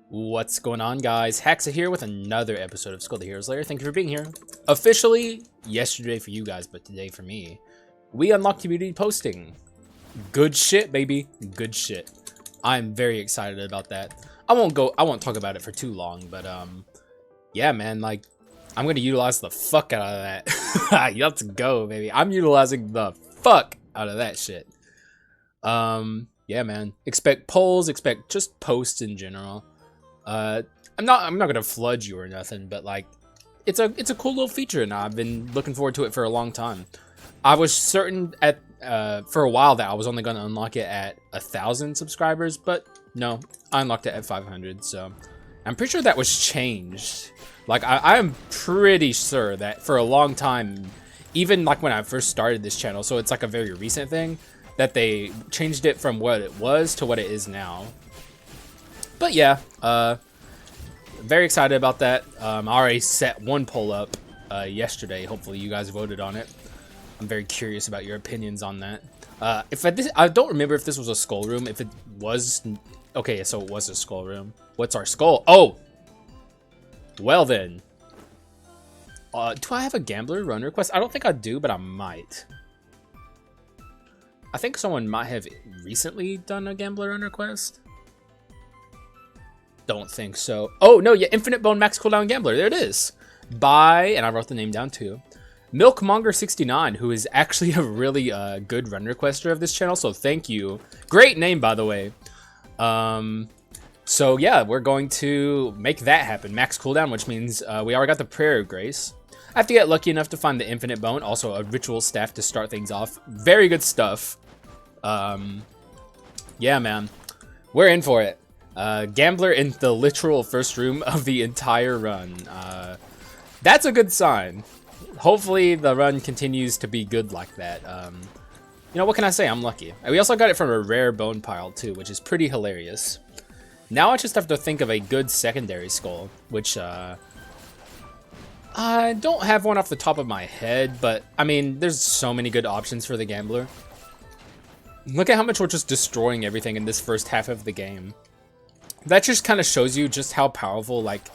What's going on, guys? Haxa here with another episode of Skul the Hero Slayer. Thank you for being here. Officially, yesterday for you guys, but today for me. We unlocked community posting. Good shit, baby. Good shit. I'm very excited about that. I won't talk about it for too long, but yeah, man, like, I'm gonna utilize the fuck out of that. Let's go, baby. I'm utilizing the fuck out of that shit. Yeah, man. Expect polls, expect just posts in general. I'm not gonna flood you or nothing, but like, it's a cool little feature, and I've been looking forward to it for a long time. I was certain at for a while that I was only gonna unlock it at 1,000 subscribers, but no, I unlocked it at 500. So I'm pretty sure that was changed. Like, I am pretty sure that for a long time, even like when I first started this channel, so it's like a very recent thing, that they changed it from what it was to what it is now. But yeah, very excited about that. I already set one poll up yesterday. Hopefully you guys voted on it. I'm very curious about your opinions on that. I don't remember if this was a skull room. If it was, okay, so it was a skull room. What's our skull? Oh, well then. Do I have a gambler run request? I don't think I do, but I might. I think someone might have recently done a gambler run request. Don't think so. Oh, no, yeah, Infinite Bone Max Cooldown Gambler. There it is. By, and I wrote the name down too, Milkmonger69, who is actually a really good run requester of this channel, so thank you. Great name, by the way. So yeah, we're going to make that happen. Max cooldown, which means we already got the Prayer of Grace. I have to get lucky enough to find the Infinite Bone, also a Ritual Staff to start things off. Very good stuff. Yeah, man. We're in for it. Gambler in the literal first room of the entire run. That's a good sign. Hopefully the run continues to be good like that. You know, what can I say? I'm lucky. We also got it from a rare bone pile too, which is pretty hilarious. Now I just have to think of a good secondary skull, which I don't have one off the top of my head, but I mean, there's so many good options for the gambler. Look at how much we're just destroying everything in this first half of the game. That just kind of shows you just how powerful, like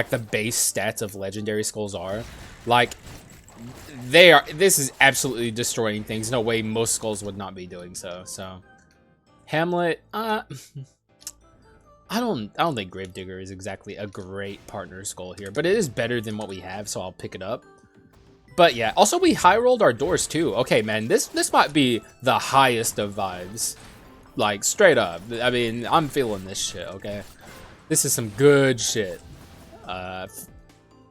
the base stats of legendary skulls are. Like, they are. This is absolutely destroying things. No way most skulls would not be doing so. So, Hamlet. I don't think Gravedigger is exactly a great partner skull here, but it is better than what we have, so I'll pick it up. But yeah, also we high rolled our doors too. Okay, man, this might be the highest of vibes. Like, straight up. I mean, I'm feeling this shit, okay? This is some good shit. I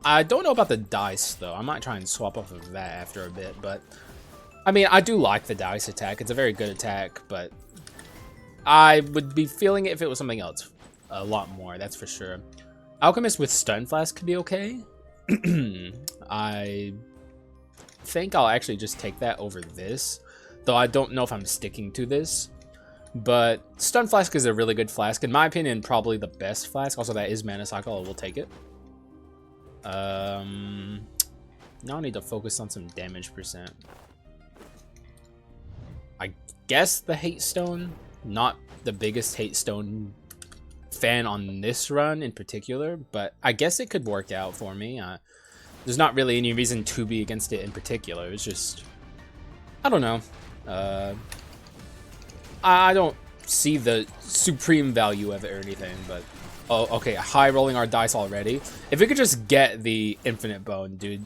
don't know about the dice, though. I might try and swap off of that after a bit, but... I mean, I do like the dice attack. It's a very good attack, but... I would be feeling it if it was something else. A lot more, that's for sure. Alchemist with Stun Flask could be okay. I think I'll actually just take that over this. Though I don't know if I'm sticking to this. But Stun Flask is a really good flask. In my opinion, probably the best flask. Also, that is Mana Cycle. I will take it. Now I need to focus on some damage percent. I guess the Hate Stone. Not the biggest Hate Stone fan on this run in particular. But I guess it could work out for me. There's not really any reason to be against it in particular. It's just... I don't know. I don't see the supreme value of it or anything, but... Oh, okay, high rolling our dice already. If we could just get the Infinite Bone, dude.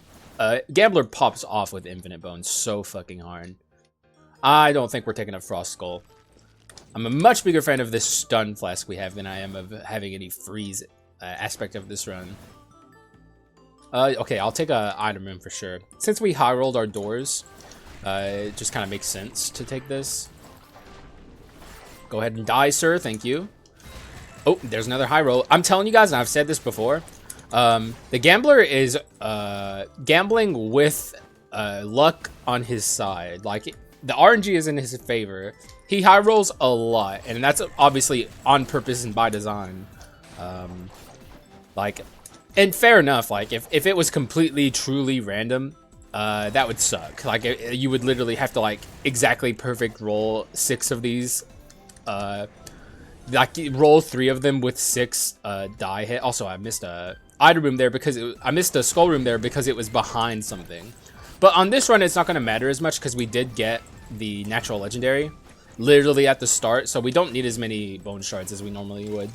Gambler pops off with Infinite Bone so fucking hard. I don't think we're taking a Frost Skull. I'm a much bigger fan of this Stun Flask we have than I am of having any freeze aspect of this run. Okay, I'll take a item room for sure. Since we high rolled our doors, it just kind of makes sense to take this. Go ahead and die, sir. Thank you. Oh, there's another high roll. I'm telling you guys, and I've said this before, the gambler is gambling with luck on his side. Like, the RNG is in his favor. He high rolls a lot, and that's obviously on purpose and by design. Like, and fair enough. Like, if it was completely, truly random, that would suck. Like, you would literally have to, like, exactly perfect roll 6 of these like roll 3 of them with 6 die hit. Also, I missed a item room there because I missed a skull room there because it was behind something. But on this run, it's not going to matter as much because we did get the natural legendary literally at the start, so we don't need as many bone shards as we normally would.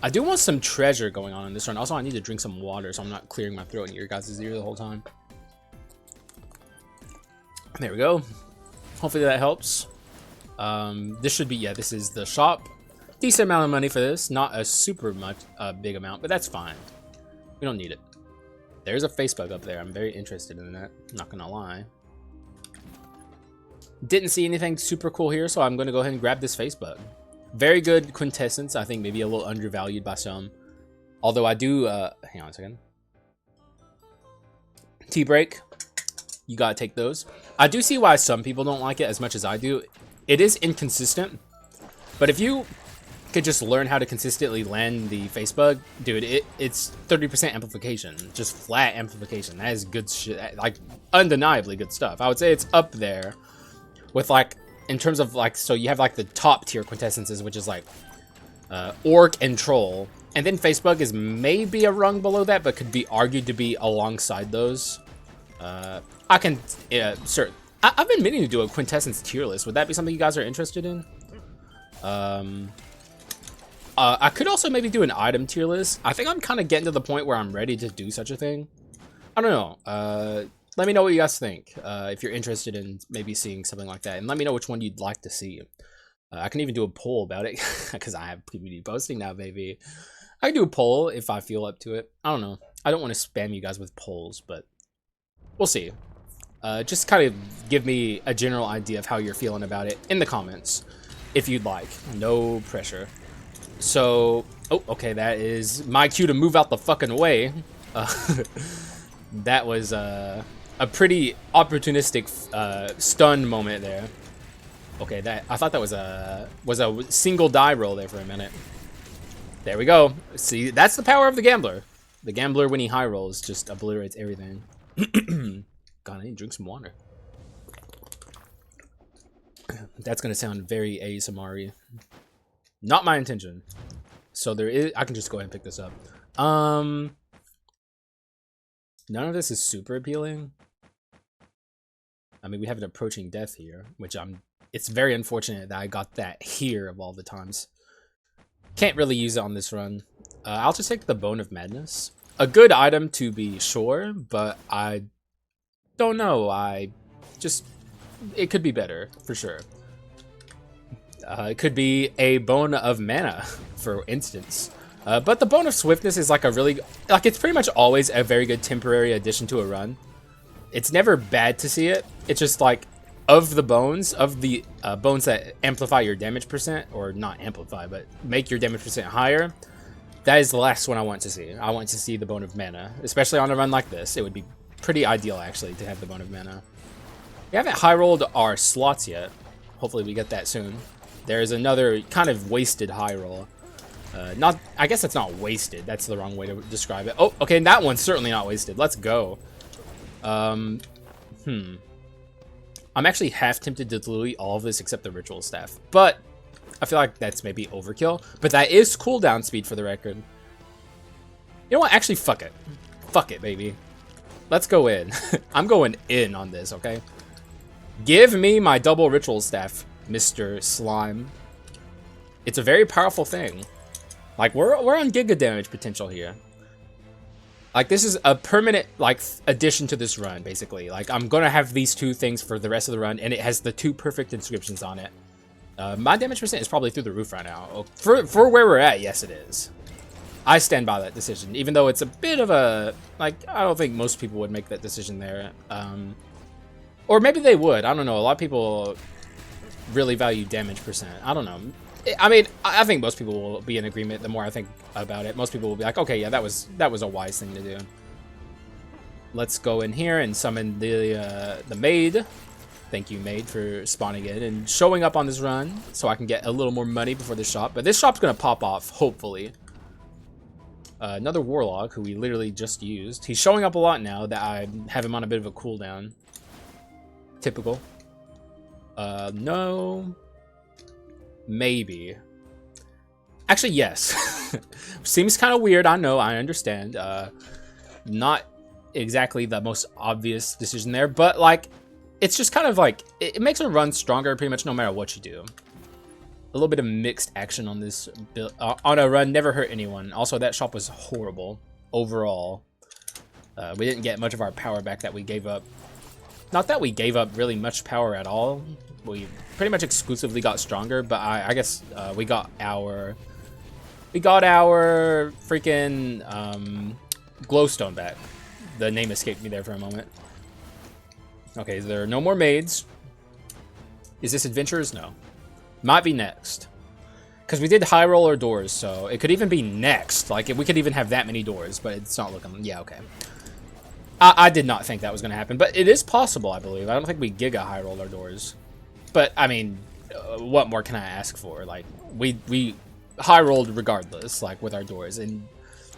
I do want some treasure going on in this run. Also, I need to drink some water so I'm not clearing my throat in your guys' ear the whole time. There we go. Hopefully that helps. This should be, yeah, this is the shop. Decent amount of money for this. Not a super much big amount, but that's fine. We don't need it. There's a face bug up there. I'm very interested in that. Not gonna lie. Didn't see anything super cool here, so I'm gonna go ahead and grab this face bug. Very good quintessence. I think maybe a little undervalued by some. Although I do, hang on a second. T-break. You gotta take those. I do see why some people don't like it as much as I do. It is inconsistent, but if you could just learn how to consistently land the face bug, dude, it's 30% amplification, just flat amplification. That is good shit, like undeniably good stuff. I would say it's up there with like, in terms of like, so you have like the top tier quintessences, which is like orc and troll, and then face bug is maybe a rung below that, but could be argued to be alongside those. I can, sure. I've been meaning to do a quintessence tier list. Would that be something you guys are interested in? I could also maybe do an item tier list. I think I'm kind of getting to the point where I'm ready to do such a thing. I don't know. Let me know what you guys think. If you're interested in maybe seeing something like that. And let me know which one you'd like to see. I can even do a poll about it. Because I have community posting now, baby. I can do a poll if I feel up to it. I don't know. I don't want to spam you guys with polls, but we'll see. Just kind of give me a general idea of how you're feeling about it in the comments, if you'd like. No pressure. So, oh, okay, that is my cue to move out the fucking way. That was a pretty opportunistic stun moment there. Okay, that I thought that was a single die roll there for a minute. There we go. See, that's the power of the gambler. The gambler, when he high rolls, just obliterates everything. God, I need to drink some water. That's gonna sound very ASMR-y. Not my intention. So there is, I can just go ahead and pick this up. None of this is super appealing. I mean, we have an approaching death here, which it's very unfortunate that I got that here of all the times. Can't really use it on this run. I'll just take the Bone of Madness. A good item to be sure, but I don't know. It could be better for sure. It could be a Bone of Mana, for instance. But the Bone of Swiftness is like a really, like, it's pretty much always a very good temporary addition to a run. It's never bad to see it. It's just like, of the bones that amplify your damage percent, or not amplify, but make your damage percent higher, that is the last one I want to see. I want to see the Bone of Mana, especially on a run like this. It would be pretty ideal, actually, to have the Bone of Mana. We haven't high rolled our slots yet. Hopefully we get that soon. There's another kind of wasted high roll. I guess it's not wasted. That's the wrong way to describe it. Oh, okay, that one's certainly not wasted. Let's go. I'm actually half tempted to delete all of this except the ritual staff, but I feel like that's maybe overkill. But that is cooldown speed for the record. You know what? Actually, fuck it. Fuck it, baby. Let's go in. I'm going in on this, okay? Give me my double ritual staff, Mr. Slime. It's a very powerful thing. Like, we're on giga damage potential here. Like, this is a permanent, like, addition to this run, basically. Like, I'm gonna have these two things for the rest of the run, and it has the 2 perfect inscriptions on it. My damage percent is probably through the roof right now. For where we're at, yes, it is. I stand by that decision, even though it's a bit of a, like, I don't think most people would make that decision there. Or maybe they would. I don't know. A lot of people really value damage percent. I don't know. I mean, I think most people will be in agreement the more I think about it. Most people will be like, okay, yeah, that was a wise thing to do. Let's go in here and summon the maid. Thank you, maid, for spawning in and showing up on this run so I can get a little more money before this shop. But this shop's going to pop off, hopefully. Another warlock who we literally just used. He's showing up a lot now that I have him on a bit of a cooldown. Typical. No. Maybe. Actually, yes. Seems kind of weird. I know. I understand. Not exactly the most obvious decision there, but like, it's just kind of like, it makes a run stronger pretty much no matter what you do. A little bit of mixed action on this build, on a run never hurt anyone. Also, that shop was horrible overall. We didn't get much of our power back that we gave up. Not that we gave up really much power at all. We pretty much exclusively got stronger, but I guess we got our freaking glowstone back. The name escaped me there for a moment. Okay, there are no more maids. Is this adventurers? No. Might be next. Because we did high roller doors, so it could even be next. Like, we could even have that many doors, but it's not looking... Yeah, okay. I did not think that was going to happen, but it is possible, I believe. I don't think we giga high roller doors. But, I mean, what more can I ask for? Like, we high rolled regardless, like, with our doors. And,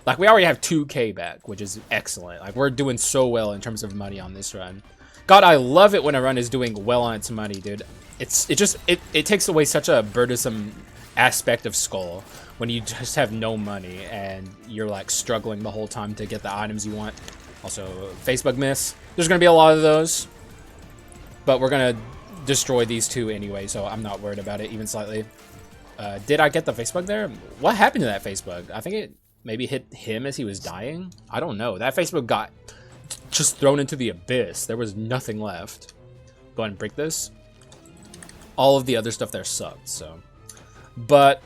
like, we already have 2K back, which is excellent. Like, we're doing so well in terms of money on this run. God, I love it when a run is doing well on its money, dude. It takes away such a burdensome aspect of Skul when you just have no money and you're, like, struggling the whole time to get the items you want. Also, Facebook miss. There's going to be a lot of those. But we're going to destroy these two anyway, so I'm not worried about it even slightly. Did I get the Facebook there? What happened to that Facebook? I think it maybe hit him as he was dying. I don't know. That Facebook got just thrown into the abyss. There was nothing left. Go ahead and break this. All of the other stuff there sucked, so. But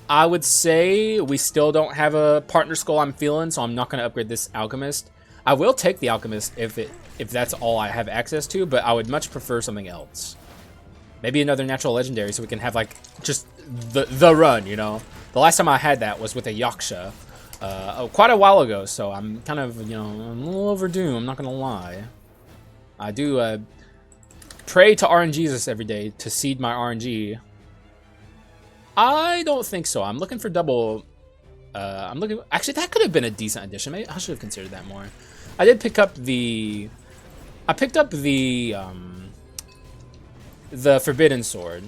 I would say we still don't have a partner Skul I'm feeling, so I'm not going to upgrade this Alchemist. I will take the Alchemist if that's all I have access to, but I would much prefer something else. Maybe another natural legendary so we can have, like, just the run, you know? The last time I had that was with a Yaksha quite a while ago, so I'm kind of, you know, I'm a little overdue, I'm not going to lie. I do pray to RNGesus every day to seed my RNG. I don't think so. I'm looking for double... Actually, that could have been a decent addition. Maybe I should have considered that more. I did pick up the... the Forbidden Sword.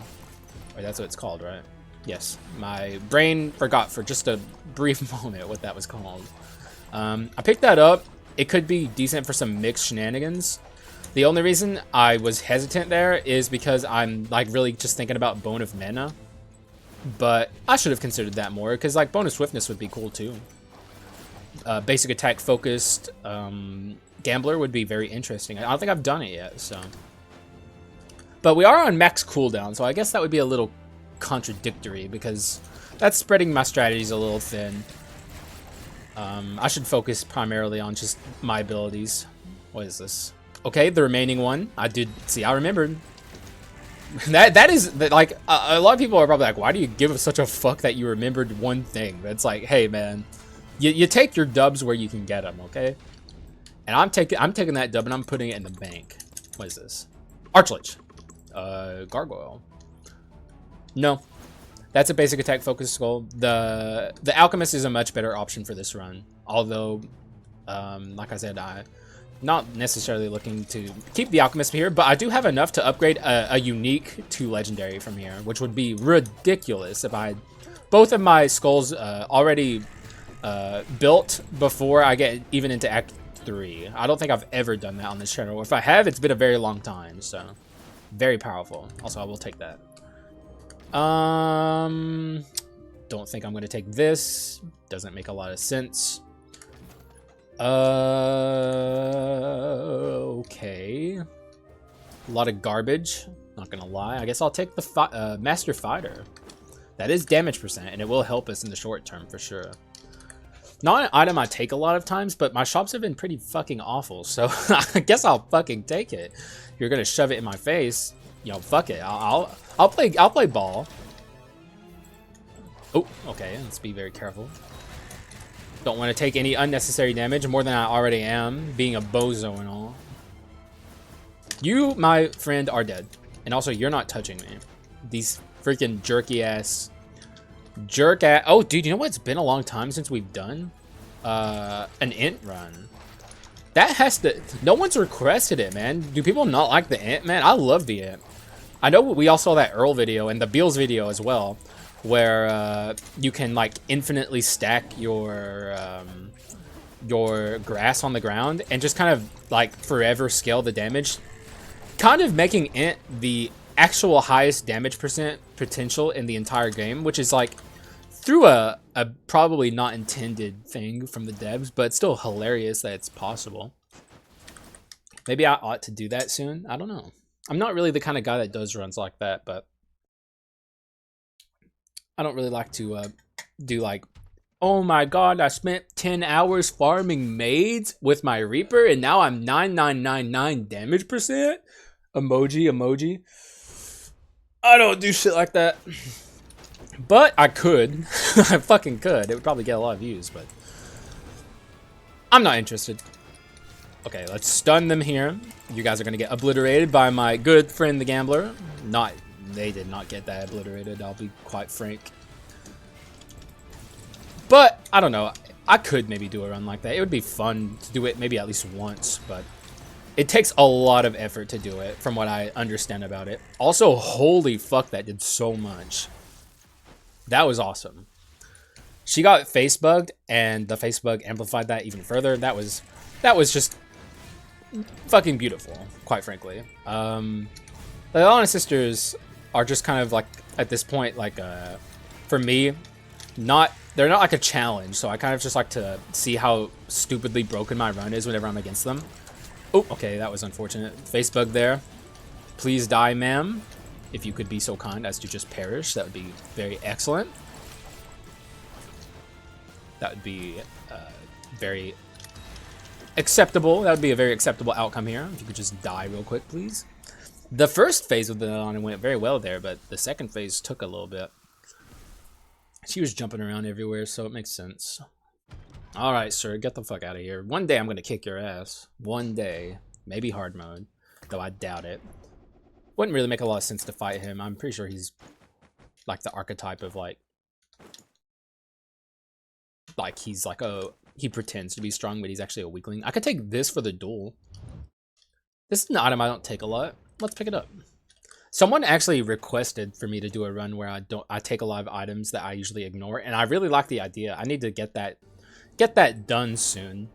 Or that's what it's called, right? Yes. My brain forgot for just a brief moment what that was called. I picked that up. It could be decent for some mixed shenanigans. The only reason I was hesitant there is because I'm, like, really just thinking about Bone of Mana. But I should have considered that more, because, like, bonus swiftness would be cool, too. Basic attack focused Gambler would be very interesting. I don't think I've done it yet, so. But we are on max cooldown, so I guess that would be a little contradictory, because that's spreading my strategies a little thin. I should focus primarily on just my abilities. What is this? Okay, the remaining one. I remembered. That is like a lot of people are probably like, why do you give such a fuck that you remembered one thing? But it's like, hey man, you take your dubs where you can get them, okay? And I'm taking that dub and I'm putting it in the bank. What is this? Archlich. Gargoyle. No, that's a basic attack focused Skul. The Alchemist is a much better option for this run. Although, like I said, I'm not necessarily looking to keep the Alchemist here, but I do have enough to upgrade a unique to legendary from here, which would be ridiculous if I had both of my Skuls already built before I get even into Act 3. I don't think I've ever done that on this channel. If I have, it's been a very long time, so very powerful. Also, I will take that. Don't think I'm going to take this. Doesn't make a lot of sense. Okay. A lot of garbage. Not gonna lie. I guess I'll take the Master Fighter. That is damage percent, and it will help us in the short term for sure. Not an item I take a lot of times, but my shops have been pretty fucking awful, so I guess I'll fucking take it. You're gonna shove it in my face, you know, fuck it. I'll play ball. Oh, okay. Let's be very careful. Don't want to take any unnecessary damage, more than I already am, being a bozo and all. You, my friend, are dead. And also, you're not touching me. These freaking jerky-ass... Oh, dude, you know what? It's been a long time since we've done an int run. That has to... No one's requested it, man. Do people not like the int, man? I love the int. I know we all saw that Earl video and the Beals video as well, where you can like infinitely stack your grass on the ground and just kind of like forever scale the damage, kind of making it the actual highest damage percent potential in the entire game, which is like through a probably not intended thing from the devs, but it's still hilarious that it's possible. Maybe I ought to do that soon. I don't know. I'm not really the kind of guy that does runs like that, but I don't really like to do like, oh my god, I spent 10 hours farming maids with my Reaper and now I'm 9999 damage percent. Emoji. I don't do shit like that. But I could. I fucking could. It would probably get a lot of views, but I'm not interested. Okay, let's stun them here. You guys are gonna get obliterated by my good friend the Gambler. They did not get that obliterated, I'll be quite frank. But I don't know. I could maybe do a run like that. It would be fun to do it maybe at least once, but it takes a lot of effort to do it from what I understand about it. Also, holy fuck, that did so much. That was awesome. She got face bugged and the face bug amplified that even further. That was just fucking beautiful, quite frankly. The Alana sisters are just kind of like at this point, like for me, they're not like a challenge, so I kind of just like to see how stupidly broken my run is whenever I'm against them. Oh, okay, that was unfortunate. Face bug there. Please die, ma'am. If you could be so kind as to just perish, that would be very excellent. That would be very acceptable. That would be a very acceptable outcome here. If you could just die real quick, please. The first phase of the Alana went very well there, but the second phase took a little bit. She was jumping around everywhere, so it makes sense. Alright, sir, get the fuck out of here. One day I'm gonna kick your ass. One day. Maybe hard mode, though I doubt it. Wouldn't really make a lot of sense to fight him. I'm pretty sure he's like the archetype of like he's like he pretends to be strong, but he's actually a weakling. I could take this for the duel. This is an item I don't take a lot. Let's pick it up. Someone actually requested for me to do a run where I take a lot of items that I usually ignore, and I really like the idea. I need to get that done soon.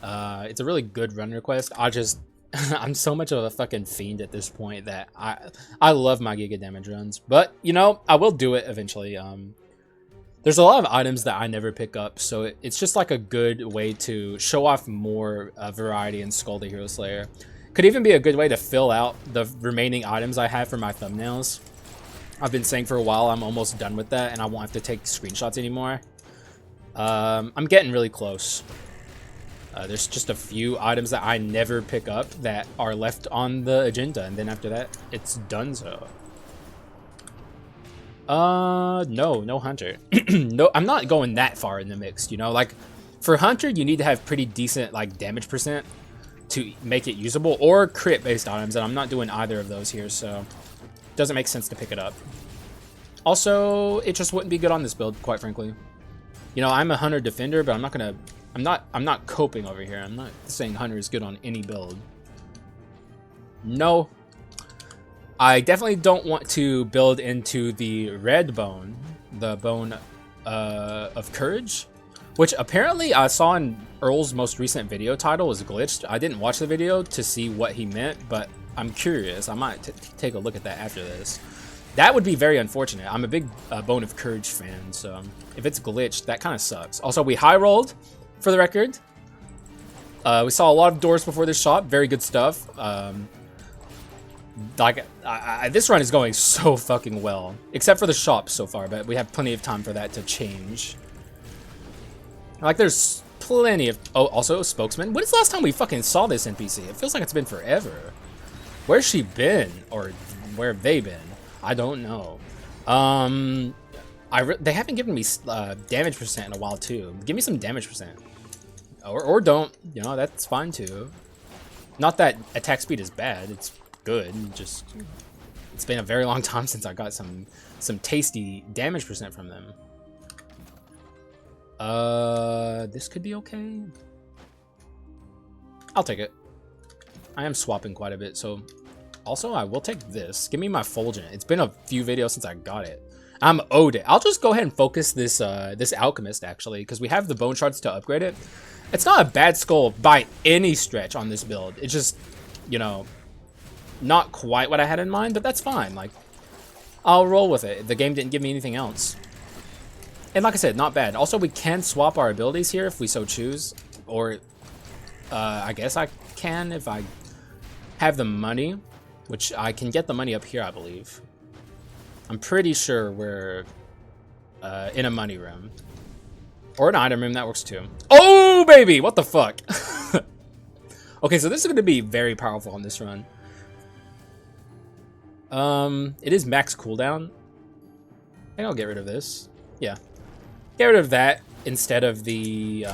It's a really good run request. I'm so much of a fucking fiend at this point that I love my Giga damage runs, but you know, I will do it eventually. There's a lot of items that I never pick up, so it's just like a good way to show off more variety in Skul the Hero Slayer. Could even be a good way to fill out the remaining items I have for my thumbnails. I've been saying for a while I'm almost done with that and I won't have to take screenshots anymore. I'm getting really close. There's just a few items that I never pick up that are left on the agenda, and then after that, it's donezo. No hunter. No, I'm not going that far in the mix, you know? Like, for hunter, you need to have pretty decent, like, damage percent to make it usable, or crit-based items, and I'm not doing either of those here, so it doesn't make sense to pick it up. Also, it just wouldn't be good on this build, quite frankly. You know, I'm a hunter defender, but I'm not coping over here. I'm not saying hunter is good on any build. No. I definitely don't want to build into the red bone, the bone of courage, which apparently I saw in Earl's most recent video title was glitched. I didn't watch the video to see what he meant, but I'm curious. I might take a look at that after this. That would be very unfortunate. I'm a big Bone of Courage fan, so if it's glitched, that kind of sucks. Also, we high rolled, for the record. We saw a lot of doors before this shop. Very good stuff. This run is going so fucking well, except for the shop so far, but we have plenty of time for that to change. Like, there's plenty of... Oh, also, Spokesman. When is the last time we fucking saw this NPC? It feels like it's been forever. Where's she been? Or where have they been? I don't know. They haven't given me damage percent in a while, too. Give me some damage percent. Or don't. You know, that's fine, too. Not that attack speed is bad. It's good. Just... It's been a very long time since I got some tasty damage percent from them. This could be okay. I'll take it. I am swapping quite a bit, so Also, I will take this. Give me my Fulgent. It's been a few videos since I got it. I'm owed it. I'll just go ahead and focus this this Alchemist, actually, because we have the bone shards to upgrade it. It's not a bad skull by any stretch on this build. It's just, you know, not quite what I had in mind, but that's fine. Like, I'll roll with it. The game didn't give me anything else. And like I said, not bad. Also, we can swap our abilities here if we so choose. Or, I guess I can if I have the money. Which I can get the money up here, I believe. I'm pretty sure we're in a money room. Or an item room, that works too. Oh, baby! What the fuck? Okay, so this is going to be very powerful on this run. It is max cooldown. I think I'll get rid of this. Yeah. Get rid of that instead of the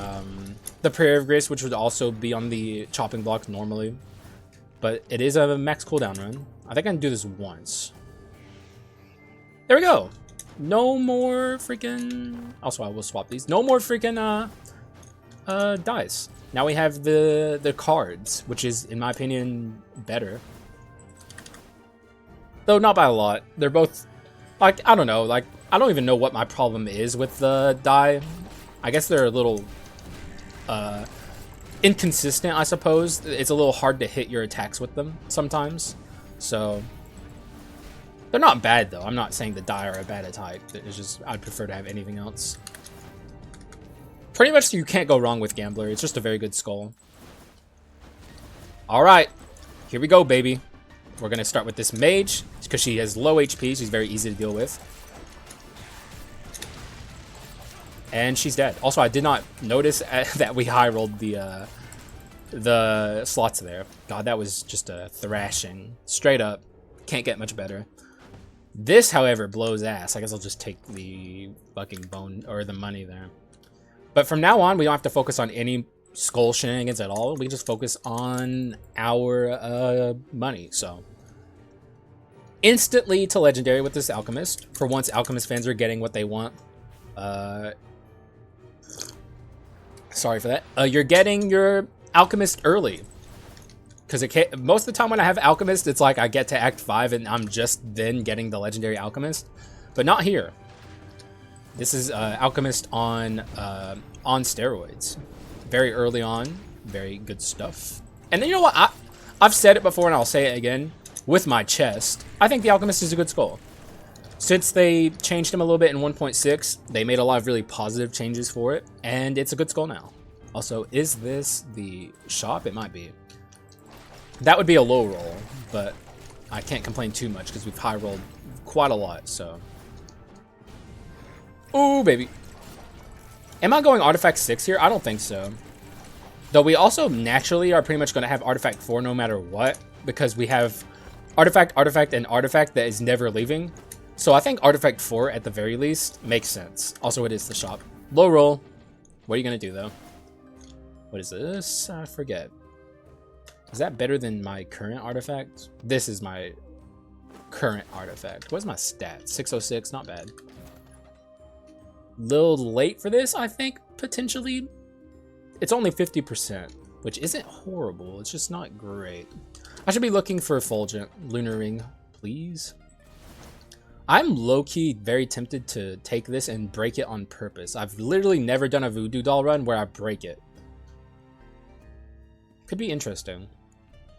Prayer of Grace, which would also be on the chopping block normally. But it is a max cooldown run. I think I can do this once. There we go. No more freaking... Also, I will swap these. No more freaking dice. Now we have the cards, which is, in my opinion, better. Though not by a lot. They're both... Like, I don't know. Like, I don't even know what my problem is with the die. I guess they're a little... inconsistent, I suppose. It's a little hard to hit your attacks with them sometimes. So... They're not bad, though. I'm not saying the die are a bad attack. It's just, I'd prefer to have anything else. Pretty much you can't go wrong with Gambler. It's just a very good skull. Alright. Here we go, baby. We're going to start with this mage. Because she has low HP. She's very easy to deal with. And she's dead. Also, I did not notice that we high rolled the slots there. God, that was just a thrashing. Straight up. Can't get much better. This, however, blows ass. I guess I'll just take the fucking bone or the money there. But from now on, we don't have to focus on any skull shenanigans at all. We can just focus on our money. So, instantly to legendary with this Alchemist. For once, Alchemist fans are getting what they want. Sorry for that. You're getting your Alchemist early. Because most of the time when I have Alchemist, it's like I get to Act 5 and I'm just then getting the Legendary Alchemist. But not here. This is Alchemist on steroids. Very early on. Very good stuff. And then you know what? I've said it before and I'll say it again. With my chest, I think the Alchemist is a good skull. Since they changed him a little bit in 1.6, they made a lot of really positive changes for it. And it's a good skull now. Also, is this the shop? It might be. That would be a low roll, but I can't complain too much because we've high rolled quite a lot, so. Ooh, baby. Am I going Artifact 6 here? I don't think so. Though we also naturally are pretty much going to have Artifact 4 no matter what, because we have Artifact, Artifact, and Artifact that is never leaving. So I think Artifact 4 at the very least makes sense. Also, it is the shop. Low roll. What are you going to do, though? What is this? I forget. Is that better than my current artifact? This is my current artifact. What's my stat? 606, not bad. Little late for this, I think, potentially. It's only 50%, which isn't horrible. It's just not great. I should be looking for a Fulgent. Lunar Ring, please. I'm low-key very tempted to take this and break it on purpose. I've literally never done a Voodoo Doll run where I break it. Could be interesting.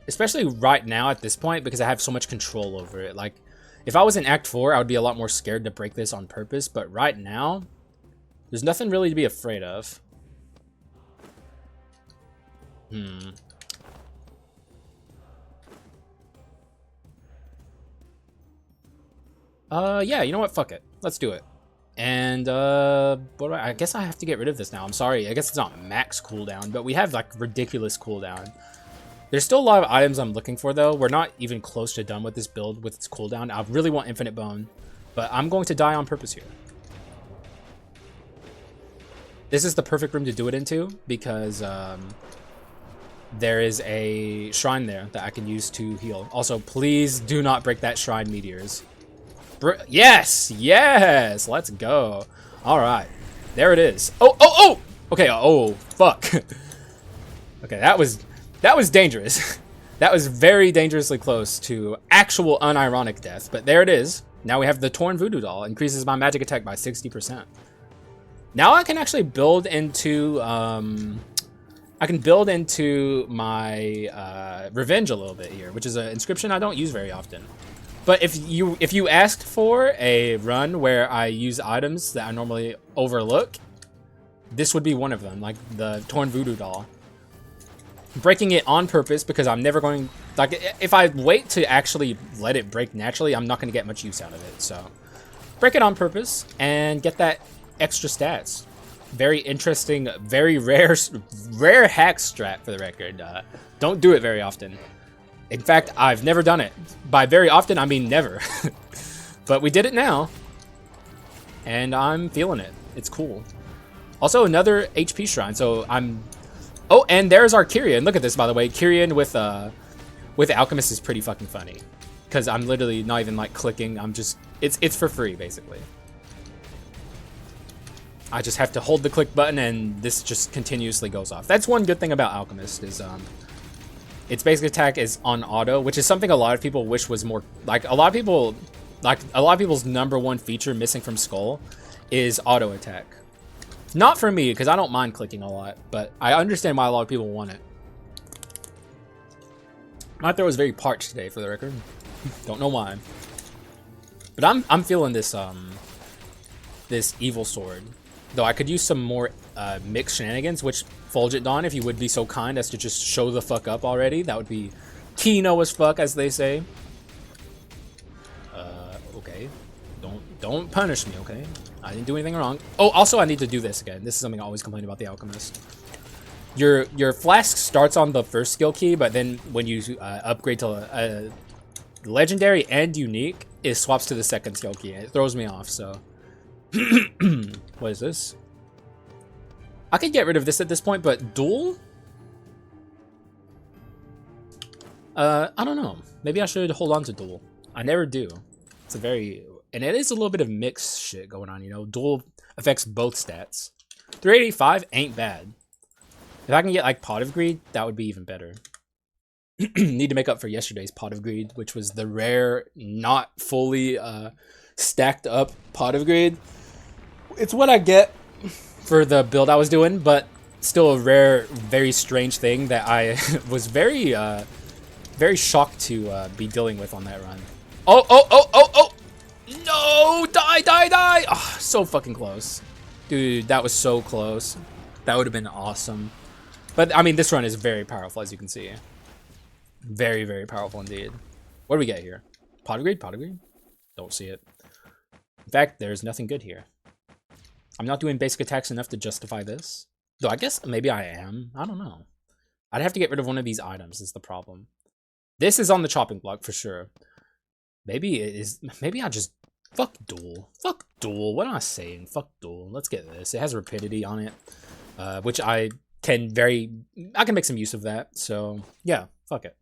Especially right now at this point because I have so much control over it. Like, if I was in Act 4, I would be a lot more scared to break this on purpose. But right now, there's nothing really to be afraid of. Yeah, you know what? Fuck it. Let's do it. And, I guess I have to get rid of this now. I'm sorry. I guess it's not max cooldown, but we have, like, ridiculous cooldown. There's still a lot of items I'm looking for, though. We're not even close to done with this build with its cooldown. I really want Infinite Bone, but I'm going to die on purpose here. This is the perfect room to do it into because there is a shrine there that I can use to heal. Also, please do not break that shrine meteors. Yes! Yes! Let's go. All right. There it is. Okay, oh, fuck. Okay, that was dangerous. That was very dangerously close to actual unironic death, but there it is. Now we have the Torn Voodoo Doll. Increases my magic attack by 60%. Now I can actually build into my revenge a little bit here, which is an inscription I don't use very often. But if you asked for a run where I use items that I normally overlook, this would be one of them, like the Torn Voodoo Doll. Breaking it on purpose because I'm never going, like, if I wait to actually let it break naturally, I'm not going to get much use out of it. So break it on purpose and get that extra stats. Very interesting, very rare hack strat for the record. Don't do it very often. In fact, I've never done it. By very often, I mean never. But we did it now, and I'm feeling it. It's cool. Also, another HP shrine. So I'm. Oh, and there's our Kyrian. Look at this, by the way. Kyrian with Alchemist is pretty fucking funny, because I'm literally not even like clicking. I'm just it's for free basically. I just have to hold the click button and this just continuously goes off. That's one good thing about Alchemist is its basic attack is on auto, which is something a lot of people wish was more like a lot of people's number one feature missing from Skul is auto attack. Not for me, because I don't mind clicking a lot, but I understand why a lot of people want it. My throat is very parched today, for the record. Don't know why. But I'm feeling this this evil sword. Though I could use some more mixed shenanigans, which Fulgent Dawn, if you would be so kind as to just show the fuck up already, that would be Kino as fuck, as they say. Okay. Don't punish me, okay? I didn't do anything wrong. Oh, also I need to do this again. This is something I always complain about the Alchemist. Your flask starts on the first skill key, but then when you upgrade to legendary and unique, it swaps to the second skill key. It throws me off, so. What is this? I could get rid of this at this point, but duel? I don't know. Maybe I should hold on to duel. I never do. It's a very... And it is a little bit of mixed shit going on, you know? Duel affects both stats. 385 ain't bad. If I can get, like, Pot of Greed, that would be even better. Need to make up for yesterday's Pot of Greed, which was the rare, not fully stacked up Pot of Greed. It's what I get for the build I was doing, but still a rare, very strange thing that I was very shocked to be dealing with on that run. Oh! No! Die! Oh, so fucking close. Dude, that was so close. That would have been awesome. But, I mean, this run is very powerful, as you can see. Very, very powerful indeed. What do we get here? Pot of Greed? Pot of Greed? Don't see it. In fact, there's nothing good here. I'm not doing basic attacks enough to justify this. Though I guess maybe I am. I don't know. I'd have to get rid of one of these items is the problem. This is on the chopping block for sure. Maybe it is. Maybe I just... Fuck duel. Fuck duel. What am I saying? Fuck duel. Let's get this. It has rapidity on it. Which I can make some use of that. So, yeah. Fuck it.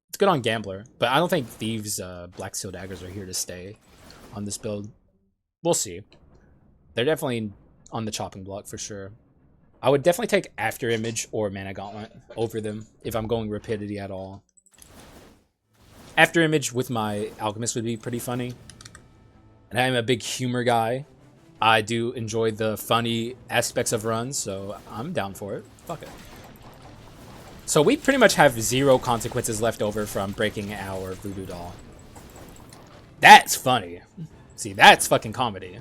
It's good on Gambler. But I don't think Thieves' Black Steel Daggers are here to stay on this build. We'll see. They're definitely on the chopping block for sure. I would definitely take After Image or Mana Gauntlet over them if I'm going rapidity at all. After Image with my Alchemist would be pretty funny. And I'm a big humor guy. I do enjoy the funny aspects of runs, so I'm down for it. Fuck it. So we pretty much have 0 consequences left over from breaking our Voodoo Doll. That's funny. See, that's fucking comedy.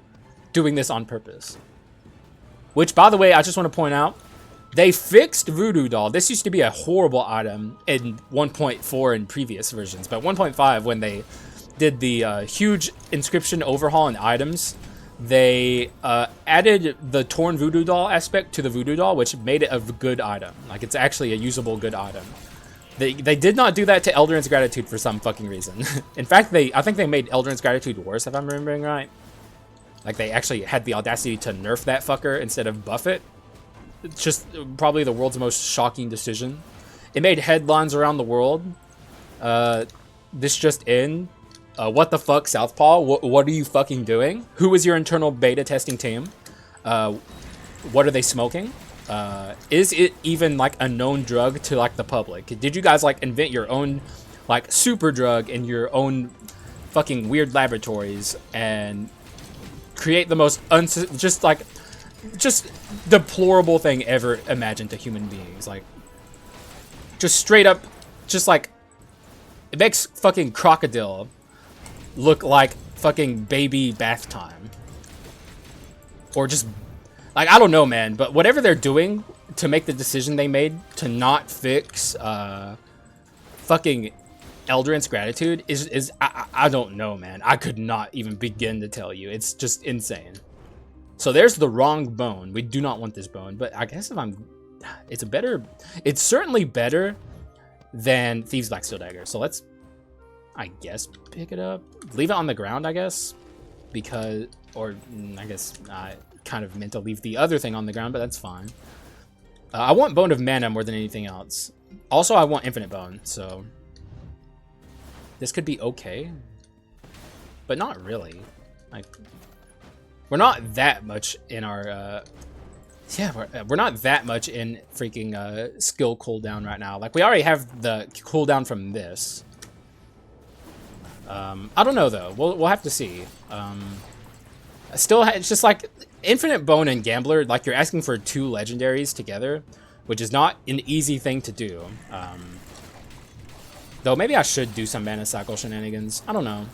Doing this on purpose. Which, by the way, I just want to point out, they fixed Voodoo Doll. This used to be a horrible item in 1.4 in previous versions, but 1.5, when they did the huge inscription overhaul in items, they added the Torn Voodoo Doll aspect to the Voodoo Doll, which made it a good item. Like, it's actually a usable good item. They did not do that to Eldarin's Gratitude for some fucking reason. In fact, I think they made Eldarin's Gratitude worse, if I'm remembering right. Like, they actually had the audacity to nerf that fucker instead of buff it. It's just probably the world's most shocking decision. It made headlines around the world. This just in. What the fuck, Southpaw? What are you fucking doing? Who is your internal beta testing team? What are they smoking? Is it even like a known drug to like the public? Did you guys like invent your own like super drug in your own fucking weird laboratories and create the most just deplorable thing ever imagined to human beings? Like, just straight up, just like, it makes fucking crocodile look like fucking baby bath time. Or just, like, I don't know, man, but whatever they're doing to make the decision they made to not fix fucking Eldrin's gratitude is I don't know, man. I could not even begin to tell you. It's just insane. So there's the wrong bone. We do not want this bone, but I guess if it's certainly better than Thieves' Black Steel Dagger. So let's, I guess, pick it up. Leave it on the ground, I guess, because, or I guess I kind of meant to leave the other thing on the ground, but that's fine. I want Bone of Mana more than anything else. Also, I want Infinite Bone, so this could be okay, but not really. Like, we're not that much in our, yeah, we're not that much in freaking skill cooldown right now. Like, we already have the cooldown from this. I don't know though. We'll have to see. Still, it's just like Infinite Bone and Gambler. Like, you're asking for 2 legendaries together, which is not an easy thing to do. Though maybe I should do some mana cycle shenanigans. I don't know.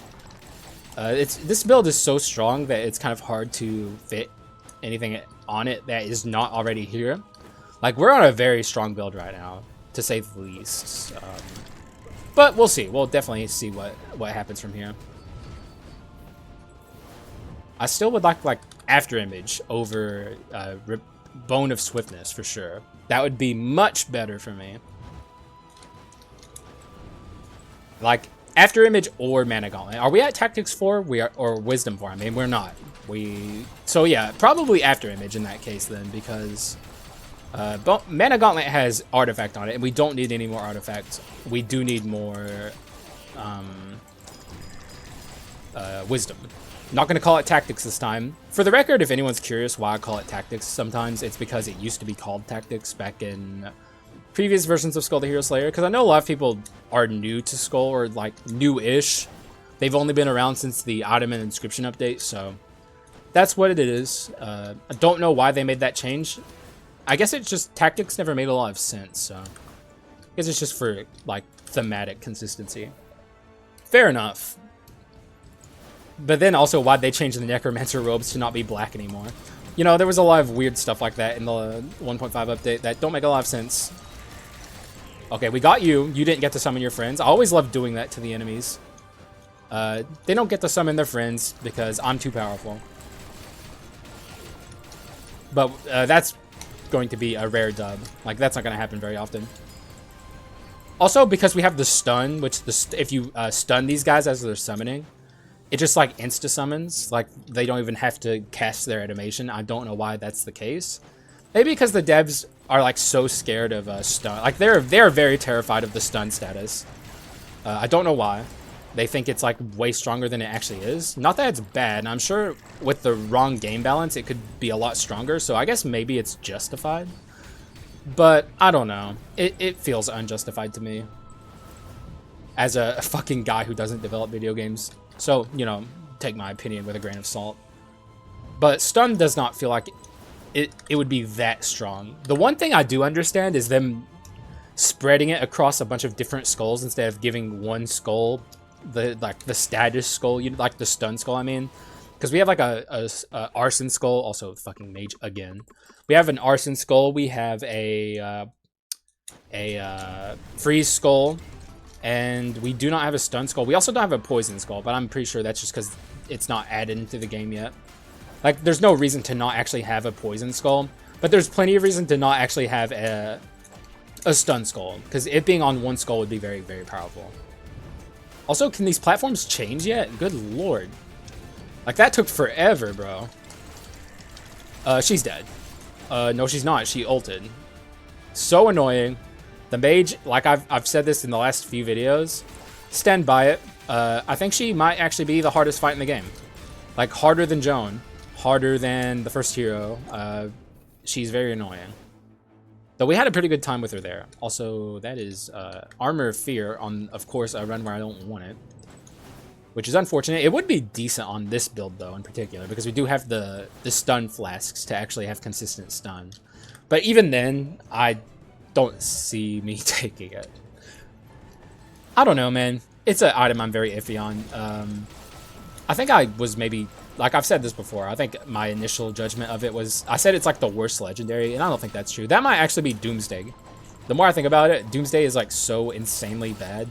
This build is so strong that it's kind of hard to fit anything on it that is not already here. Like, we're on a very strong build right now, to say the least. But we'll see. We'll definitely see what happens from here. I still would like After Image over Bone of Swiftness for sure. That would be much better for me. Like, After Image or Mana Gauntlet. Are we at Tactics 4? We are, or Wisdom 4? I mean, we're not. So yeah, probably After Image in that case then, because Mana Gauntlet has Artifact on it, and we don't need any more artifacts. We do need more Wisdom. Not going to call it Tactics this time. For the record, if anyone's curious why I call it Tactics sometimes, it's because it used to be called Tactics back in previous versions of Skul the Hero Slayer, because I know a lot of people are new to Skul, or like new-ish. They've only been around since the item and inscription update, so that's what it is. I don't know why they made that change. I guess it's just Tactics never made a lot of sense, so I guess it's just for like thematic consistency. Fair enough. But then also, why'd they change the Necromancer robes to not be black anymore? You know, there was a lot of weird stuff like that in the 1.5 update that don't make a lot of sense. Okay, we got you. You didn't get to summon your friends. I always love doing that to the enemies. They don't get to summon their friends because I'm too powerful. But that's going to be a rare dub. Like, that's not going to happen very often. Also, because we have the stun, which if you stun these guys as they're summoning, it just like insta summons. Like, they don't even have to cast their animation. I don't know why that's the case. Maybe because the devs are like so scared of stun. Like, they're very terrified of the stun status. I don't know why. They think it's like way stronger than it actually is. Not that it's bad. And I'm sure with the wrong game balance, it could be a lot stronger. So I guess maybe it's justified. But I don't know. It feels unjustified to me. As a fucking guy who doesn't develop video games. So, you know, take my opinion with a grain of salt. But stun does not feel like it would be that strong. The one thing I do understand is them spreading it across a bunch of different skulls instead of giving one skull the status skull, like the stun skull, I mean. Because we have like a arson skull, also fucking mage again. We have an arson skull, we have a freeze skull, and we do not have a stun skull. We also don't have a poison skull, but I'm pretty sure that's just because it's not added into the game yet. Like, there's no reason to not actually have a poison skull, but there's plenty of reason to not actually have a stun skull, because it being on one skull would be very powerful. Also, can these platforms change yet? Good lord. Like, that took forever, bro. She's dead. No, she's not. She ulted. So annoying. The mage, like I've said this in the last few videos, stand by it. I think she might actually be the hardest fight in the game. Like, harder than Joan. Harder than the first hero. She's very annoying. But we had a pretty good time with her there. Also, that is Armor of Fear on, of course, a run where I don't want it. Which is unfortunate. It would be decent on this build, though, in particular, because we do have the stun flasks to actually have consistent stun. But even then, I don't see me taking it. I don't know, man. It's an item I'm very iffy on. I think I was maybe... Like, I've said this before. I think my initial judgment of it was... I said it's like the worst legendary, and I don't think that's true. That might actually be Doomsday. The more I think about it, Doomsday is, like, so insanely bad.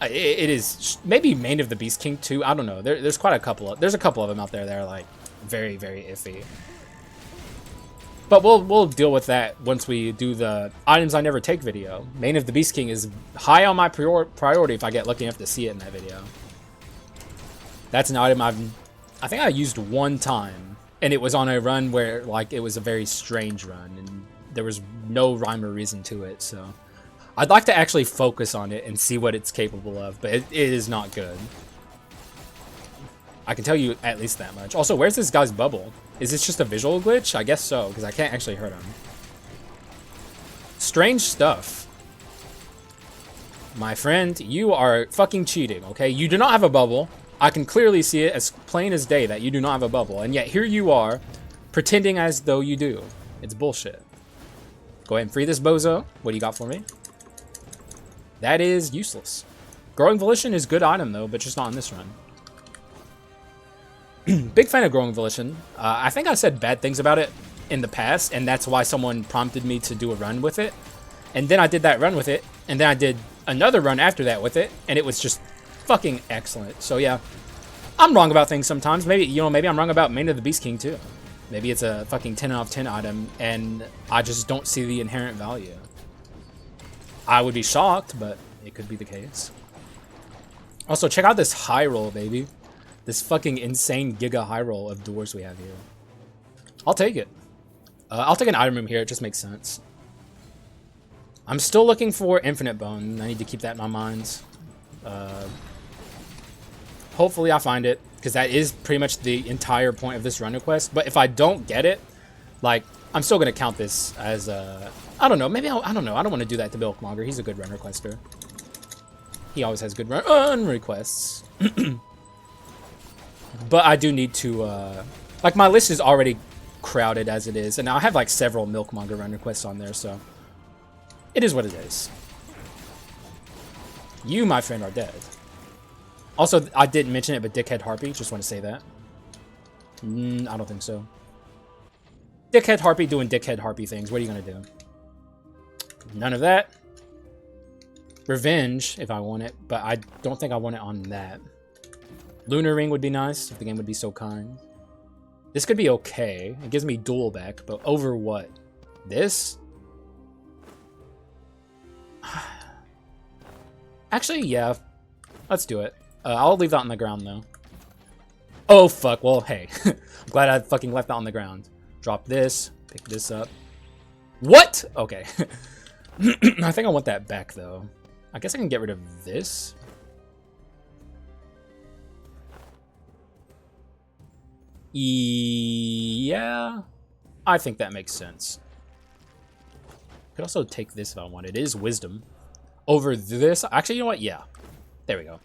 It is maybe Main of the Beast King too. I don't know. There's quite a couple of them out there that are like very, very iffy. But we'll deal with that once we do the items I never take video. Main of the Beast King is high on my priority if I get lucky enough to see it in that video. That's an item I think I used one time, and it was on a run where like it was a very strange run and there was no rhyme or reason to it. So I'd like to actually focus on it and see what it's capable of, but it is not good. I can tell you at least that much. Also, where's this guy's bubble? Is this just a visual glitch? I guess so, because I can't actually hurt him. Strange stuff. My friend, you are fucking cheating, okay? You do not have a bubble. I can clearly see it as plain as day that you do not have a bubble, and yet here you are, pretending as though you do. It's bullshit. Go ahead and free this bozo. What do you got for me? That is useless. Growing Volition is a good item, though, but just not on this run. Big fan of Growing Volition. I think I said bad things about it in the past, and that's why someone prompted me to do a run with it. And then I did that run with it, and then I did another run after that with it, and it was just fucking excellent. So yeah, I'm wrong about things sometimes. Maybe, you know, maybe I'm wrong about Main of the Beast King, too. Maybe it's a fucking 10 out of 10 item, and I just don't see the inherent value. I would be shocked, but it could be the case. Also, check out this high roll, baby. This fucking insane giga high roll of doors we have here. I'll take it. I'll take an item room here. It just makes sense. I'm still looking for Infinite Bone. I need to keep that in my mind. Hopefully I find it, because that is pretty much the entire point of this run request. But if I don't get it, like, I'm still going to count this as I don't know. Maybe I don't know. I don't want to do that to Milkmonger. He's a good run requester. He always has good run requests. But I do need to, like, my list is already crowded as it is. And I have, like, several Milkmonger run requests on there, so it is what it is. You, my friend, are dead. Also, I didn't mention it, but Dickhead Harpy. Just want to say that. I don't think so. Dickhead Harpy doing Dickhead Harpy things. What are you going to do? None of that. Revenge, if I want it, but I don't think I want it on that. Lunar Ring would be nice, if the game would be so kind. This could be okay. It gives me duel back, but over what? This? Actually, yeah. Let's do it. I'll leave that on the ground, though. Oh, fuck. Well, hey. I'm glad I fucking left that on the ground. Drop this. Pick this up. What? Okay. I think I want that back, though. I guess I can get rid of this. Yeah. I think that makes sense. Could also take this if I want. It is Wisdom. Over this. Actually, you know what? Yeah. There we go.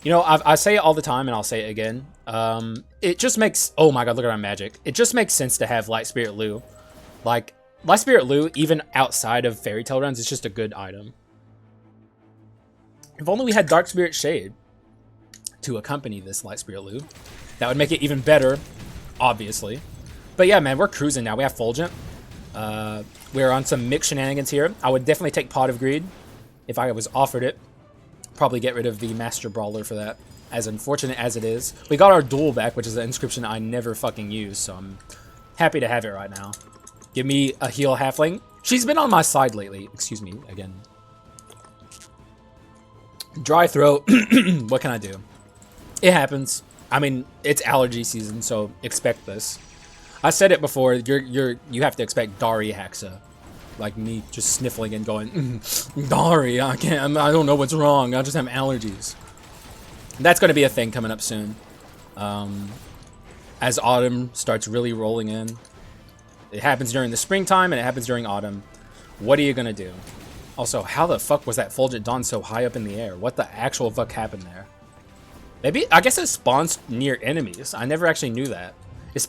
You know, I say it all the time, and I'll say it again. It just makes... Oh my god, look at our magic. It just makes sense to have Light Spirit Lu. Like, Light Spirit Lu, even outside of Fairy Tail runs, is just a good item. If only we had Dark Spirit Shade to accompany this Light Spirit Lu. That would make it even better, obviously. But yeah, man, we're cruising now. We have Fulgent. We're on some mixed shenanigans here. I would definitely take Pot of Greed if I was offered it. Probably get rid of the Master Brawler for that, as unfortunate as it is. We got our duel back, which is an inscription I never fucking use, so I'm happy to have it right now. Give me a heal halfling. She's been on my side lately. Excuse me, again. Dry throat. What can I do? It happens. I mean, it's allergy season, so expect this. I said it before. You have to expect Dari Haxa. Like me just sniffling and going, Dari, I don't know what's wrong. I just have allergies. That's going to be a thing coming up soon. As autumn starts really rolling in. It happens during the springtime and it happens during autumn. What are you gonna do? Also, how the fuck was that Fulgent Dawn so high up in the air? What the actual fuck happened there? Maybe, I guess it spawns near enemies. I never actually knew that. It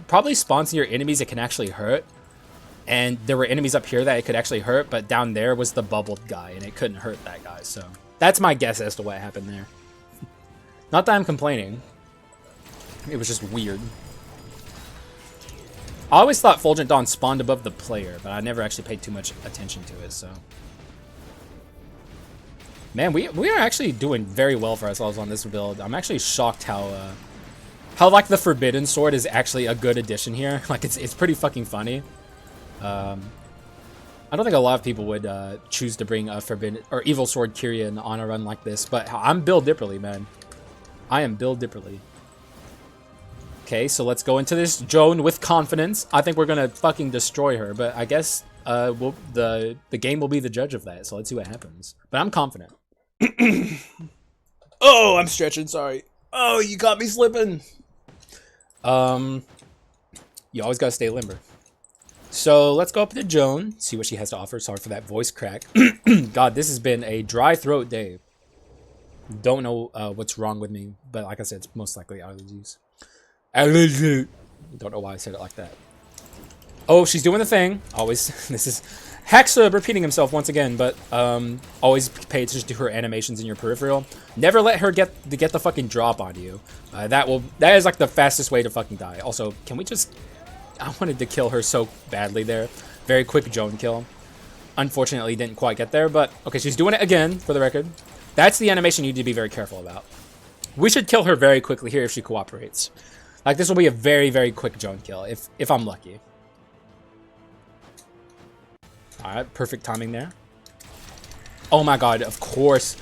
probably spawns near enemies it can actually hurt. And there were enemies up here that it could actually hurt, but down there was the bubbled guy and it couldn't hurt that guy. So that's my guess as to what happened there. Not that I'm complaining. It was just weird. I always thought Fulgent Dawn spawned above the player, but I never actually paid too much attention to it, so. Man, we are actually doing very well for ourselves on this build. I'm actually shocked how like the Forbidden Sword is actually a good addition here. Like it's pretty fucking funny. I don't think a lot of people would choose to bring a Forbidden or Evil Sword Kyrian on a run like this, but I'm Bill Dipperly, man. I am Bill Dipperly. Okay, so let's go into this Joan with confidence. I think we're gonna fucking destroy her, but I guess the game will be the judge of that. So let's see what happens. But I'm confident. Oh, I'm stretching. Sorry. Oh, you got me slipping. You always gotta stay limber. So let's go up to Joan, see what she has to offer. Sorry for that voice crack. God, this has been a dry throat day. Don't know what's wrong with me, but like I said, it's most likely allergies. Don't know why I said it like that. Oh, she's doing the thing. Always. This is Hexa repeating himself once again, but always pay attention to her animations in your peripheral. Never let her get the fucking drop on you. That is like the fastest way to fucking die. Also, can we just? I wanted to kill her so badly there. Very quick Joan kill. Unfortunately, didn't quite get there, but okay, she's doing it again for the record. That's the animation you need to be very careful about. We should kill her very quickly here if she cooperates. Like, this will be a very, very quick Joan kill, if I'm lucky. Alright, perfect timing there. Oh my god, of course.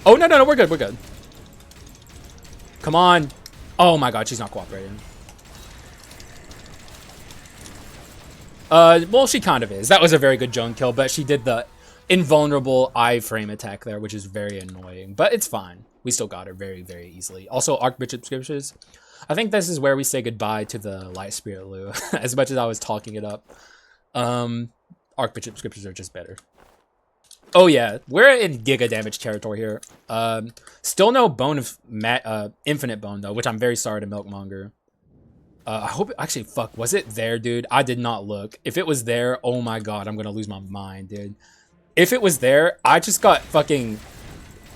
Oh, no, we're good, we're good. Come on. Oh my god, she's not cooperating. Well, she kind of is. That was a very good Joan kill, but she did the invulnerable iframe attack there, which is very annoying. But it's fine. We still got her very, very easily. Also, Archbishop Scriptures. I think this is where we say goodbye to the Light Spirit Lu. As much as I was talking it up. Archbishop Scriptures are just better. Oh yeah, we're in Giga Damage territory here. Still no Bone of Infinite Bone though, which I'm very sorry to Milkmonger. I hope, actually, fuck, was it there, dude? I did not look. If it was there, oh my god, I'm gonna lose my mind, dude. If it was there, I just got fucking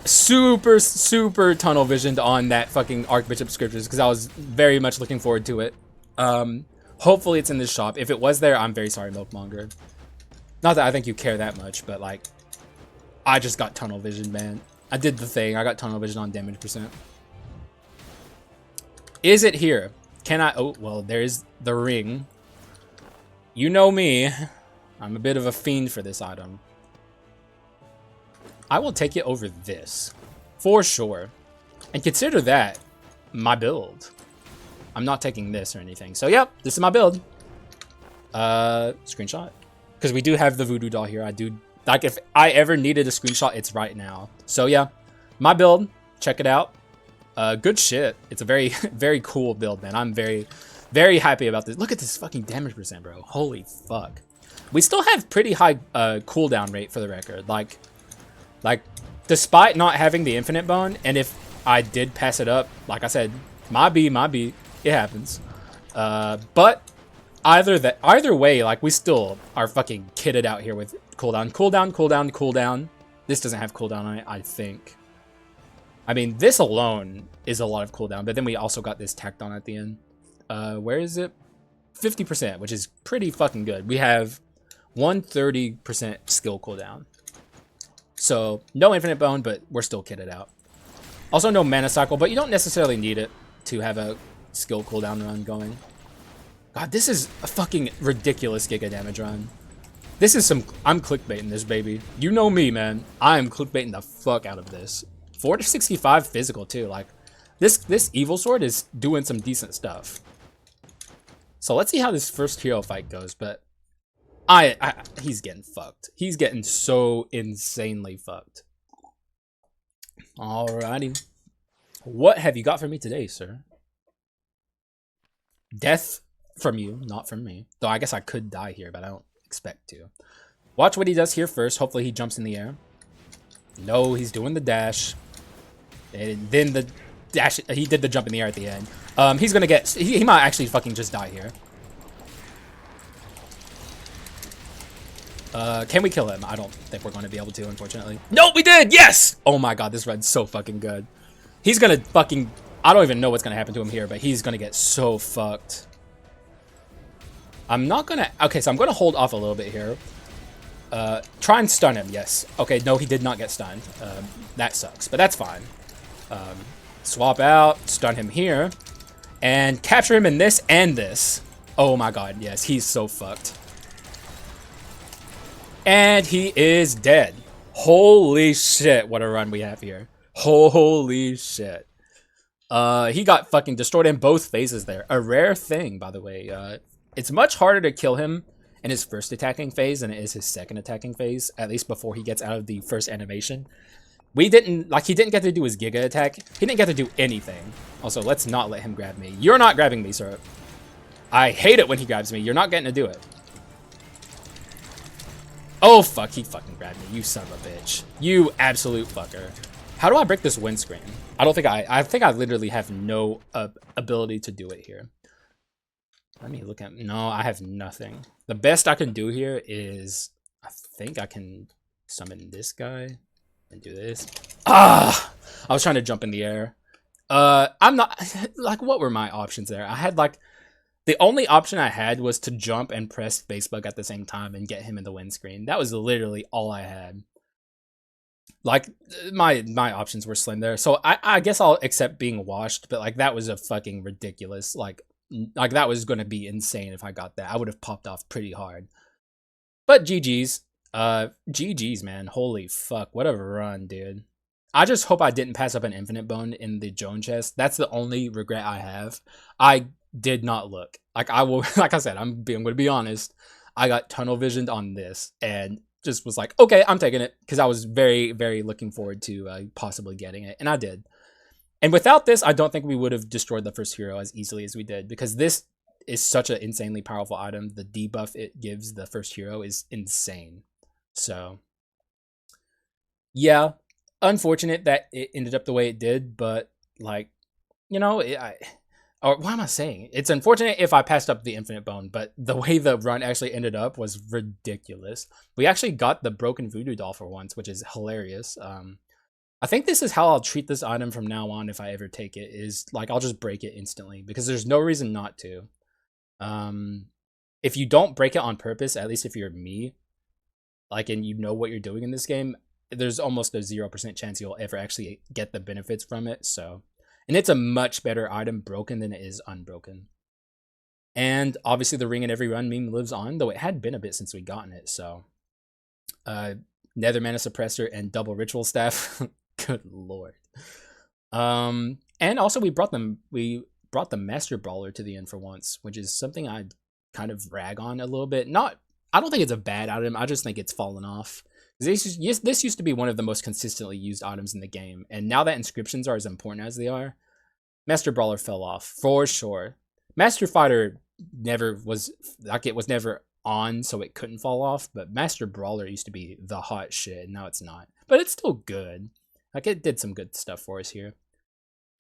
super, super tunnel visioned on that fucking Archbishop Scriptures because I was very much looking forward to it. Hopefully it's in this shop. If it was there, I'm very sorry, Milkmonger. Not that I think you care that much, but like, I just got tunnel vision, man. I did the thing. I got tunnel vision on damage percent. Is it here? Can I? Oh, well, there's the ring. You know me. I'm a bit of a fiend for this item. I will take it over this. For sure. And consider that my build. I'm not taking this or anything. So, yep, this is my build. Screenshot. Because we do have the voodoo doll here. I do. Like, if I ever needed a screenshot, it's right now. So, yeah. My build. Check it out. Good shit. It's a very, very cool build, man. I'm very, very happy about this. Look at this fucking damage percent, bro. Holy fuck. We still have pretty high cooldown rate for the record. Like, despite not having the infinite bone, and if I did pass it up, like I said, my B, it happens. But either way, like, we still are fucking kitted out here with cooldown. This doesn't have cooldown on it, I think. I mean, this alone is a lot of cooldown, but then we also got this tacked on at the end. Where is it? 50%, which is pretty fucking good. We have 130% skill cooldown. So, no infinite bone, but we're still kitted out. Also, no mana cycle, but you don't necessarily need it to have a skill cooldown run going. God, this is a fucking ridiculous Giga Damage run. This is some... I'm clickbaiting this, baby. You know me, man. I am clickbaiting the fuck out of this. 465 physical, too. Like, this Evil Sword is doing some decent stuff. So, let's see how this first hero fight goes, but... he's getting fucked. He's getting so insanely fucked. Alrighty. What have you got for me today, sir? Death from you, not from me. Though I guess I could die here, but I don't expect to. Watch what he does here first. Hopefully he jumps in the air. No, he's doing the dash. And then the dash, he did the jump in the air at the end. He's gonna get, he might actually fucking just die here. Can we kill him? I don't think we're going to be able to, unfortunately. No, we did! Yes! Oh my god, this run's so fucking good. He's gonna fucking, I don't even know what's gonna happen to him here, but he's gonna get so fucked. I'm not gonna, okay, so I'm gonna hold off a little bit here. Try and stun him, yes. Okay, no, he did not get stunned. That sucks, but that's fine. Swap out, stun him here, and capture him in this and this. Oh my god, yes, he's so fucked. And he is dead. Holy shit, what a run we have here. Holy shit. He got fucking destroyed in both phases there. A rare thing, by the way. It's much harder to kill him in his first attacking phase than it is his second attacking phase, at least before he gets out of the first animation. We didn't, like, he didn't get to do his Giga attack. He didn't get to do anything. Also, let's not let him grab me. You're not grabbing me, sir. I hate it when he grabs me. You're not getting to do it. Oh, fuck. He fucking grabbed me. You son of a bitch. You absolute fucker. How do I break this windscreen? I don't think I think I literally have no ability to do it here. Let me look at, no, I have nothing. The best I can do here is, I think I can summon this guy and do this. Ah! I was trying to jump in the air. I'm not, like, what were my options there? I had, like, the only option I had was to jump and press Facebook at the same time and get him in the windscreen. That was literally all I had. Like, my options were slim there. So I guess I'll accept being washed, but, like, that was a fucking ridiculous, like that was going to be insane if I got that. I would have popped off pretty hard. But GG's. GG's, man. Holy fuck. What a run, dude. I just hope I didn't pass up an infinite bone in the Joan chest. That's the only regret I have. I did not look. Like, I will, like I said, I'm going to be honest. I got tunnel visioned on this and just was like, okay, I'm taking it. Because I was very, very looking forward to possibly getting it. And I did. And without this, I don't think we would have destroyed the first hero as easily as we did, because this is such an insanely powerful item. The debuff it gives the first hero is insane. So, yeah, unfortunate that it ended up the way it did, but, like, you know, or what am I saying? It's unfortunate if I passed up the infinite bone, but the way the run actually ended up was ridiculous. We actually got the broken voodoo doll for once, which is hilarious. I think this is how I'll treat this item from now on if I ever take it, is, like, I'll just break it instantly, because there's no reason not to. If you don't break it on purpose, at least if you're me, like, and you know what you're doing in this game, there's almost a 0% chance you'll ever actually get the benefits from it, so. And it's a much better item broken than it is unbroken. And obviously the ring in every run meme lives on, though it had been a bit since we gotten it, so. Nether Mana Suppressor and double ritual staff. Good lord. And also we brought the Master Brawler to the end for once, which is something I'd kind of rag on a little bit. I don't think it's a bad item, I just think it's fallen off. This used to be one of the most consistently used items in the game, and now that inscriptions are as important as they are, Master Brawler fell off, for sure. Master Fighter never was, like, it was never on, so it couldn't fall off, but Master Brawler used to be the hot shit, and now it's not. But it's still good. Like, it did some good stuff for us here.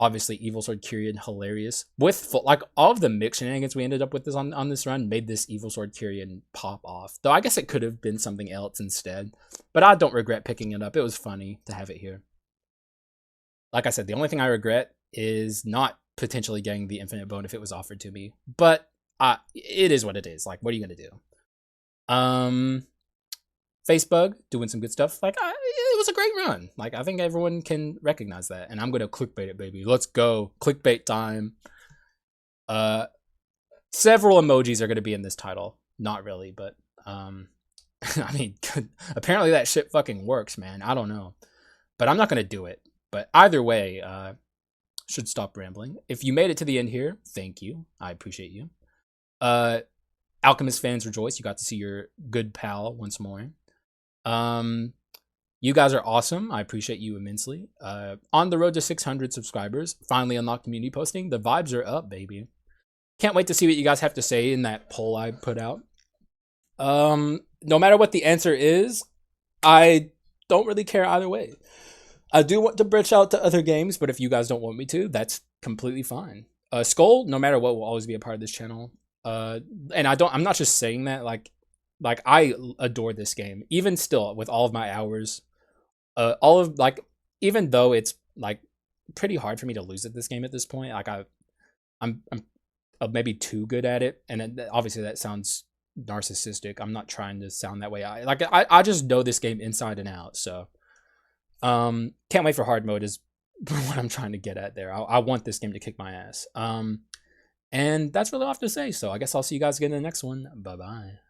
Obviously, Evil Sword Kyrian, hilarious. With, like, all of the mix shenanigans we ended up with this on this run made this Evil Sword Kyrian pop off. Though I guess it could have been something else instead. But I don't regret picking it up. It was funny to have it here. Like I said, the only thing I regret is not potentially getting the infinite bone if it was offered to me. But it is what it is. Like, what are you going to do? Facebug, doing some good stuff. Like, it was a great run. Like, I think everyone can recognize that. And I'm going to clickbait it, baby. Let's go. Clickbait time. Several emojis are going to be in this title. Not really, but, I mean, apparently that shit fucking works, man. I don't know. But I'm not going to do it. But either way, should stop rambling. If you made it to the end here, thank you. I appreciate you. Alchemist fans rejoice. You got to see your good pal once more. You guys are awesome. I appreciate you immensely. On the road to 600 subscribers, finally unlocked community posting. The vibes are up, baby. Can't wait to see what you guys have to say in that poll I put out. No matter what the answer is, I don't really care either way. I do want to branch out to other games, but if you guys don't want me to, that's completely fine. Skul, no matter what, will always be a part of this channel. And I'm not just saying that, like I adore this game. Even still, with all of my hours, all of, like, even though it's like pretty hard for me to lose at this game at this point, like I'm maybe too good at it, and obviously that sounds narcissistic. I'm not trying to sound that way. I just know this game inside and out. So can't wait for hard mode is what I'm trying to get at there. I want this game to kick my ass. And that's really all I have to say. So I guess I'll see you guys again in the next one. Bye bye.